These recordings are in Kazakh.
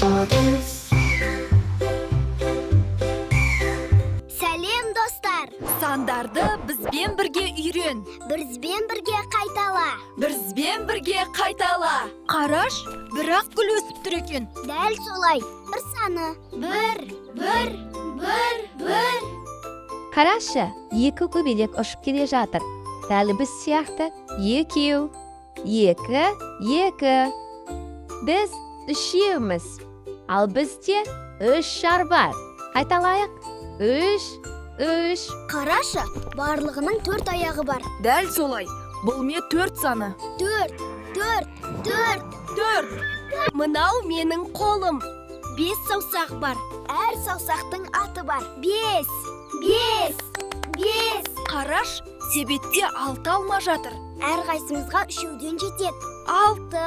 Сәлем, достар! Сандарды бізбен бірге үйрен. Бізбен бірге қайтала. Бізбен бірге қайтала. Қараш, бірақ гүл өсіп тұр екен. Дәл солай. Бір саны. Бір. Қарашы, екі көбелек ұшып келе жатыр. Дәл біз сияқты екеу. Екі. Біз үшеуміз. Ал бізде үш шар бар. Қайталайық. Үш. Қарашы, барлығының 4 аяғы бар. Дәл солай. Бұл ме 4 саны. 4. Мынау менің қолым. 5 саусақ бар. Әр саусақтың аты бар. 5. Қараш, себетте 6 алма жатыр. Әр қайсымызға 3-ден жетеді. 6.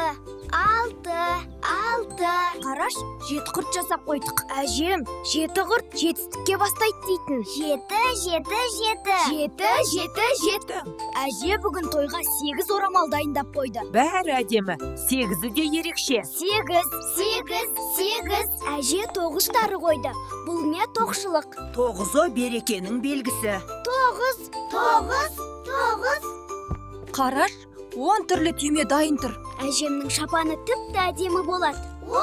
Қараш, 7 құрт жасап қойдық. Әжем, 7 құрт жетістікке бастайды дейтін. 7. Әже бүгін тойға 8 орамал дайындап қойды. Бәрі әдемі, 8-і де ерекше. 8. Әже 9 тары қойды. Бұл не тоқшылық. 9-і берекенің белгісі. 9. Қараш, 10 түрлі түйме дайын тұр. Әжемнің шапаны тіпті әдемі болады. 10.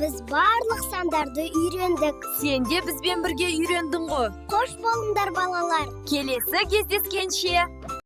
Біз барлық сандарды үйрендік. Сен де бізбен бірге үйрендің ғой. Қош болыңдар, балалар. Келесі кездескенше.